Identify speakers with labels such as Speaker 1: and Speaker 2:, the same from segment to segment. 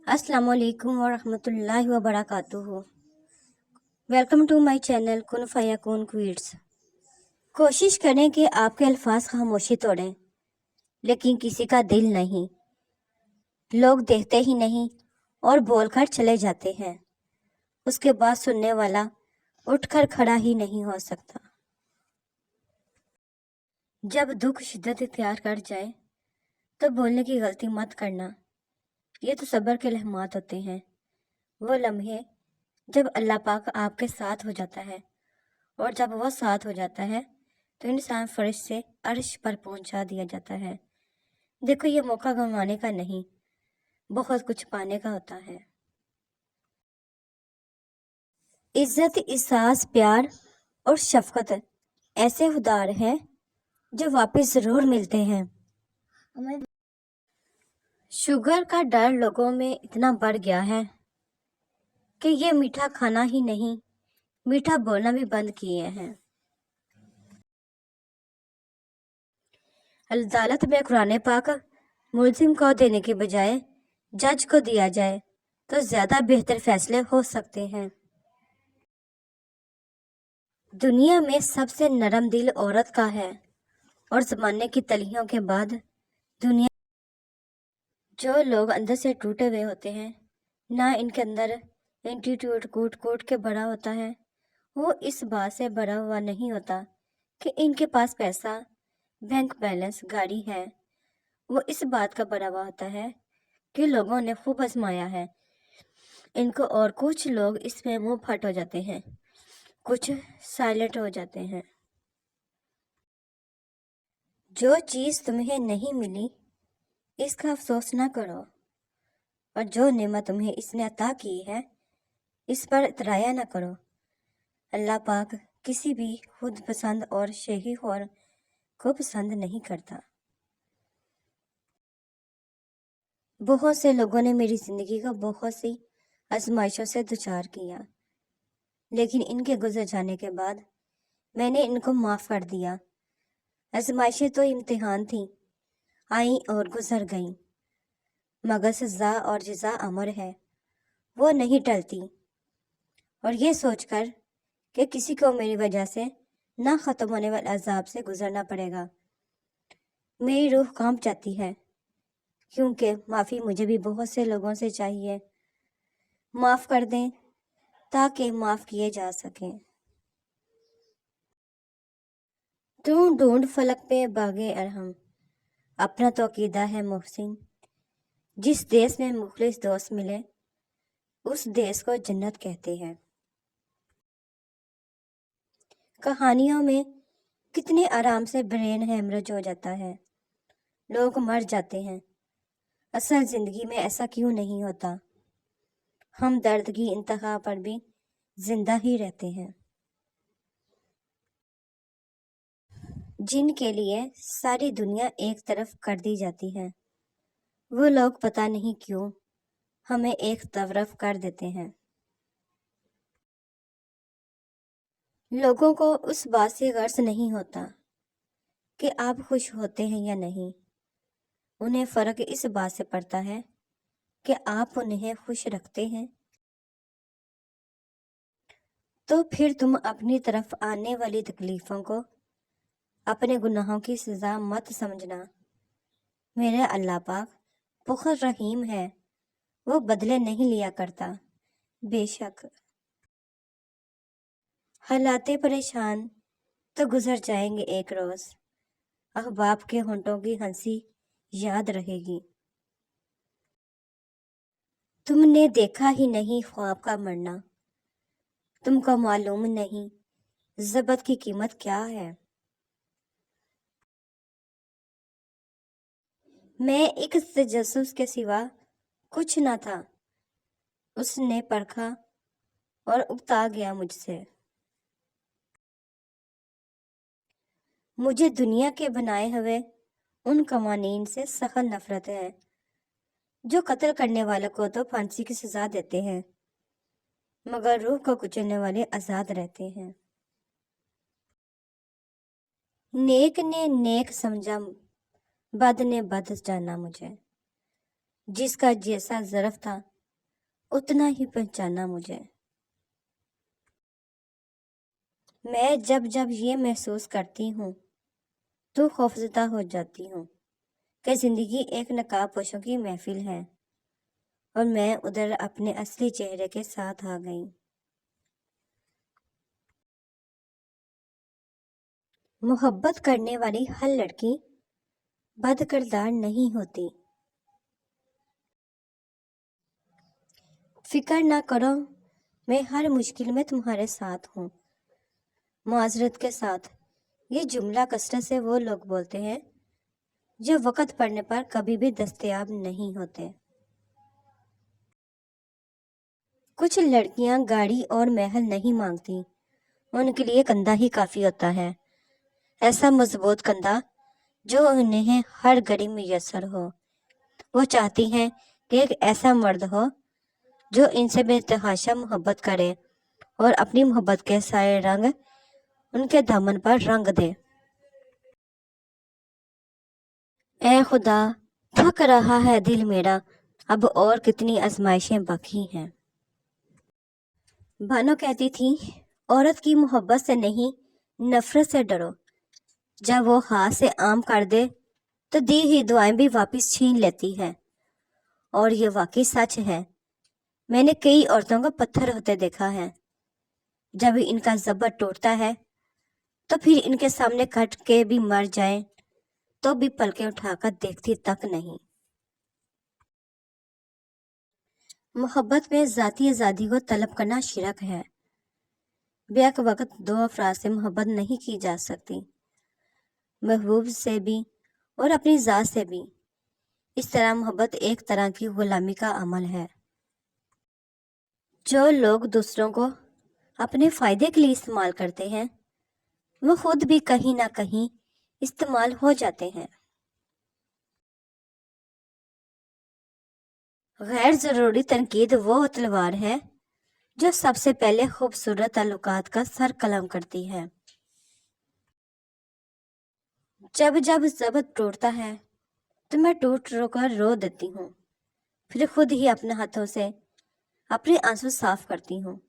Speaker 1: अस्सलाम वालेकुम वरहमतुल्लाहि वबरकातुहू। वेलकम टू माय चैनल कुन फयाकुन क्विड्स। कोशिश करें कि आपके अल्फाज खामोशी तोड़ें, लेकिन किसी का दिल नहीं। लोग देखते ही नहीं और बोलकर चले जाते हैं। उसके बाद सुनने वाला उठकर खड़ा ही नहीं हो सकता। जब दुख शिद्दत इख्तियार कर जाए तो बोलने की गलती मत करना। ये तो सब्र के लम्हात होते हैं, वो लम्हे जब अल्लाह पाक आपके साथ हो जाता है, और जब वो साथ हो जाता है तो इंसान फर्श से अर्श पर पहुंचा दिया जाता है। देखो, ये मौका गंवाने का नहीं, बहुत कुछ पाने का होता है। इज्जत, एहसास, प्यार और शफकत ऐसे उदार हैं जो वापस जरूर मिलते हैं। शुगर का डर लोगों में इतना बढ़ गया है कि ये मीठा खाना ही नहीं, मीठा बोलना भी बंद किए हैं। अदालत में कुरान पाक मुल्जिम को देने के बजाय जज को दिया जाए तो ज्यादा बेहतर फैसले हो सकते हैं। दुनिया में सबसे नरम दिल औरत का है, और जमाने की तलियों के बाद दुनिया जो लोग अंदर से टूटे हुए होते हैं, ना इनके अंदर एटीट्यूड कूट कूट के बड़ा होता है, वो इस बात से बड़ा हुआ नहीं होता कि इनके पास पैसा, बैंक बैलेंस, गाड़ी है। वो इस बात का बड़ा हुआ होता है कि लोगों ने खूब आजमाया है इनको, और कुछ लोग इसमें मुंह फट हो जाते हैं, कुछ साइलेंट हो जाते हैं। जो चीज तुम्हें नहीं मिली इसका अफसोस ना करो, और जो नेमत तुम्हें इसने अता की है इस पर इतराया ना करो। अल्लाह पाक किसी भी खुद पसंद और शेही और को पसंद नहीं करता। बहुत से लोगों ने मेरी जिंदगी को बहुत सी आजमाइशों से दुचार किया, लेकिन इनके गुजर जाने के बाद मैंने इनको माफ कर दिया। आजमाइशें तो इम्तिहान थी, आई और गुजर गईं, मगर सजा और जजा अमर है, वो नहीं टलती। और ये सोचकर कि किसी को मेरी वजह से ना खत्म होने वाले अजाब से गुजरना पड़ेगा, मेरी रूह कांप जाती है, क्योंकि माफ़ी मुझे भी बहुत से लोगों से चाहिए। माफ़ कर दें ताकि माफ़ किए जा सकें। तू ढूंढ फलक पे बागे अरहम, अपना तो अकीदा है मोहसिन। जिस देश में मुखलिस दोस्त मिले उस देश को जन्नत कहते हैं। कहानियों में कितने आराम से ब्रेन हेमरेज हो जाता है, लोग मर जाते हैं। असल जिंदगी में ऐसा क्यों नहीं होता? हम दर्द की इंतहा पर भी जिंदा ही रहते हैं। जिनके लिए सारी दुनिया एक तरफ कर दी जाती है, वो लोग पता नहीं क्यों हमें एक तरफ कर देते हैं। लोगों को उस बात से गर्ज नहीं होता कि आप खुश होते हैं या नहीं, उन्हें फर्क इस बात से पड़ता है कि आप उन्हें खुश रखते हैं। तो फिर तुम अपनी तरफ आने वाली तकलीफों को अपने गुनाहों की सजा मत समझना। मेरे अल्लाह पाक बहुत रहीम है, वो बदले नहीं लिया करता। बेशक हालातें परेशान तो गुजर जाएंगे एक रोज, अहबाब के होंठों की हंसी याद रहेगी। तुमने देखा ही नहीं ख्वाब का मरना, तुमको मालूम नहीं ज़बत की कीमत क्या है। मैं एक तजस्सुस के सिवा कुछ ना था, उसने परखा और उकता गया मुझसे। मुझे दुनिया के बनाए हुए उन कवानीन से सख्त नफरत है जो कत्ल करने वालों को तो फांसी की सजा देते हैं, मगर रूह को कुचलने वाले आजाद रहते हैं। नेक ने नेक समझा, बद ने बद जाना मुझे। जिसका जैसा ज़र्फ था اتنا ہی پہچانا مجھے۔ میں جب جب یہ محسوس کرتی ہوں تو خوفزدہ ہو جاتی ہوں کہ زندگی ایک نقاب پوشوں کی محفل ہے اور میں ادھر اپنے اصلی چہرے کے ساتھ آ گئی۔ محبت کرنے والی ہر لڑکی بد کردار نہیں ہوتی۔ فکر نہ کرو، میں ہر مشکل میں تمہارے ساتھ ہوں۔ معذرت کے ساتھ، یہ جملہ کثرت سے وہ لوگ بولتے ہیں جو وقت پڑنے پر کبھی بھی دستیاب نہیں ہوتے۔ کچھ لڑکیاں گاڑی اور محل نہیں مانگتی، ان کے لیے کندھا ہی کافی ہوتا ہے، ایسا مضبوط کندھا جو انہیں ہر گھڑی میسر ہو۔ وہ چاہتی ہیں کہ ایک ایسا مرد ہو جو ان سے بے تحاشا محبت کرے اور اپنی محبت کے سارے رنگ ان کے دامن پر رنگ دے۔ اے خدا، تھک رہا ہے دل میرا، اب اور کتنی آزمائشیں باقی ہیں۔ بانو کہتی تھی، عورت کی محبت سے نہیں، نفرت سے ڈرو۔ جب وہ ہاتھ سے عام کر دے تو دی ہوئی دعائیں بھی واپس چھین لیتی ہے۔ اور یہ واقعی سچ ہے۔ میں نے کئی عورتوں کو پتھر ہوتے دیکھا ہے۔ جب ان کا ضبط ٹوٹتا ہے تو پھر ان کے سامنے کٹ کے بھی مر جائیں تو بھی پلکیں اٹھا کر دیکھتی تک نہیں۔ محبت میں ذاتی آزادی کو طلب کرنا شرک ہے۔ بیک وقت دو افراد سے محبت نہیں کی جا سکتی، محبوب سے بھی اور اپنی ذات سے بھی۔ اس طرح محبت ایک طرح کی غلامی کا عمل ہے۔ جو لوگ دوسروں کو اپنے فائدے کے لیے استعمال کرتے ہیں وہ خود بھی کہیں نہ کہیں استعمال ہو جاتے ہیں۔ غیر ضروری تنقید وہ تلوار ہے جو سب سے پہلے خوبصورت تعلقات کا سر قلم کرتی ہے۔ جب جب ضبط ٹوٹتا ہے تو میں ٹوٹ رو کر رو دیتی ہوں، پھر خود ہی اپنے ہاتھوں سے اپنے آنسو صاف کرتی ہوں،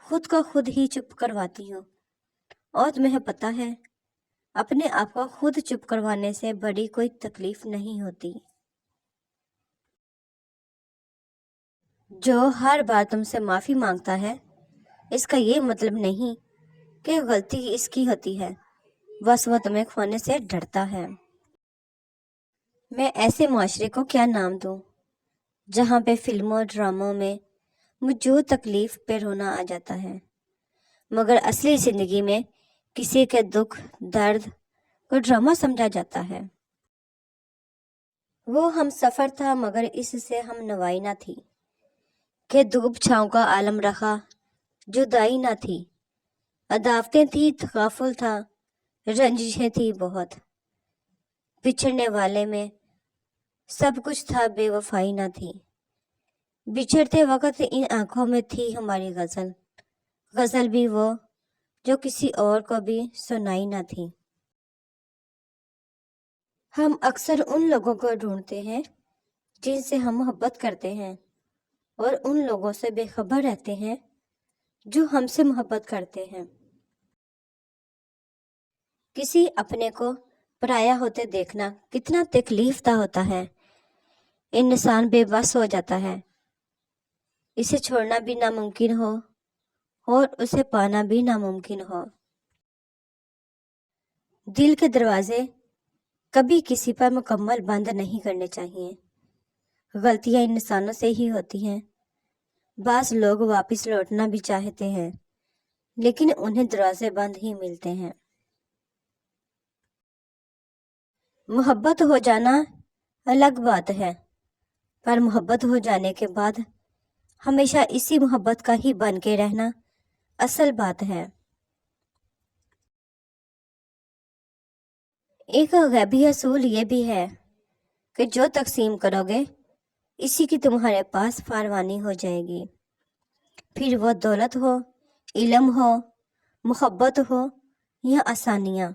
Speaker 1: خود کو خود ہی چپ کرواتی ہوں۔ اور تمہیں پتہ ہے، اپنے آپ کو خود چپ کروانے سے بڑی کوئی تکلیف نہیں ہوتی۔ جو ہر بار تم سے معافی مانگتا ہے اس کا یہ مطلب نہیں کہ غلطی اس کی ہوتی ہے، بس وہ تمہیں کھونے سے ڈرتا ہے۔ میں ایسے معاشرے کو کیا نام دوں جہاں پہ فلموں اور ڈراموں میں موجود تکلیف پہ رونا آ جاتا ہے، مگر اصلی زندگی میں کسی کے دکھ درد کو ڈرامہ سمجھا جاتا ہے۔ وہ ہم سفر تھا مگر اس سے ہم نوائی نہ تھی، کہ دھوپ چھاؤں کا عالم رہا جدائی نہ تھی، عداوتیں تھی، تغافل تھا، رنجشیں تھی بہت، بچھڑنے والے میں سب کچھ تھا، بے وفائی نہ تھی۔ بچھڑتے وقت ان آنکھوں میں تھی ہماری غزل، غزل بھی وہ جو کسی اور کو بھی سنائی نہ تھی۔ ہم اکثر ان لوگوں کو ڈھونڈتے ہیں جن سے ہم محبت کرتے ہیں اور ان لوگوں سے بے خبر رہتے ہیں جو ہم سے محبت کرتے ہیں۔ کسی اپنے کو پرایا ہوتے دیکھنا کتنا تکلیف دہ ہوتا ہے۔ انسان بے بس ہو جاتا ہے، اسے چھوڑنا بھی ناممکن ہو اور اسے پانا بھی ناممکن ہو۔ دل کے دروازے کبھی کسی پر مکمل بند نہیں کرنے چاہیے۔ غلطیاں انسانوں سے ہی ہوتی ہیں۔ بعض لوگ واپس لوٹنا بھی چاہتے ہیں لیکن انہیں دروازے بند ہی ملتے ہیں۔ محبت ہو جانا الگ بات ہے، پر محبت ہو جانے کے بعد ہمیشہ اسی محبت کا ہی بن کے رہنا اصل بات ہے۔ ایک غیبی اصول یہ بھی ہے کہ جو تقسیم کرو گے اسی کی تمہارے پاس فراوانی ہو جائے گی، پھر وہ دولت ہو، علم ہو، محبت ہو یا آسانیاں۔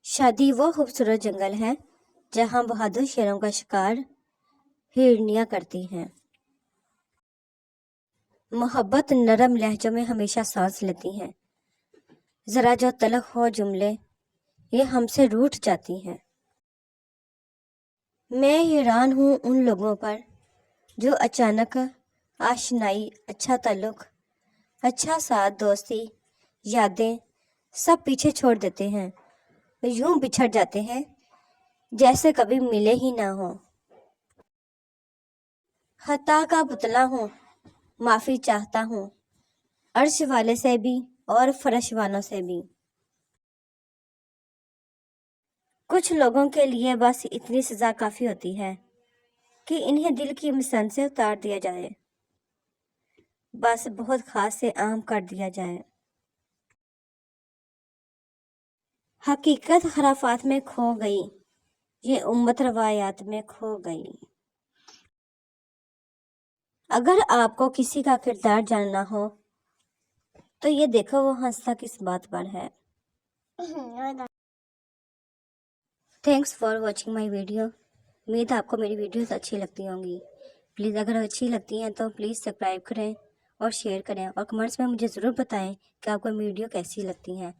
Speaker 1: شادی وہ خوبصورت جنگل ہے جہاں بہادر شیروں کا شکار ہرنیاں کرتی ہیں۔ मोहब्बत नरम लहजों में हमेशा सांस लेती हैं, जरा जो तलख हो जुमले ये हमसे रूठ जाती हैं। मैं हैरान हूँ उन लोगों पर जो अचानक आशनाई, अच्छा ताल्लुक, अच्छा साथ, दोस्ती, यादें सब पीछे छोड़ देते हैं, यूं बिछड़ जाते हैं जैसे कभी मिले ही ना हो। खता का पुतला हूँ, माफी चाहता हूँ, अर्श वाले से भी और फर्श वालों से भी। कुछ लोगों के लिए बस इतनी सजा काफी होती है कि इन्हें दिल की मिशन से उतार दिया जाए, बस बहुत खास से आम कर दिया जाए। हकीकत खराफात में खो गई, ये उम्मत रवायात में खो गई। अगर आपको किसी का किरदार जानना हो तो ये देखो वो हंसता किस बात पर है। Thanks for watching my video. उम्मीद है आपको मेरी वीडियोस अच्छी लगती होंगी। प्लीज़ अगर अच्छी लगती हैं तो प्लीज़ सब्सक्राइब करें और शेयर करें और कमेंट्स में मुझे ज़रूर बताएं कि आपको वीडियो कैसी लगती हैं।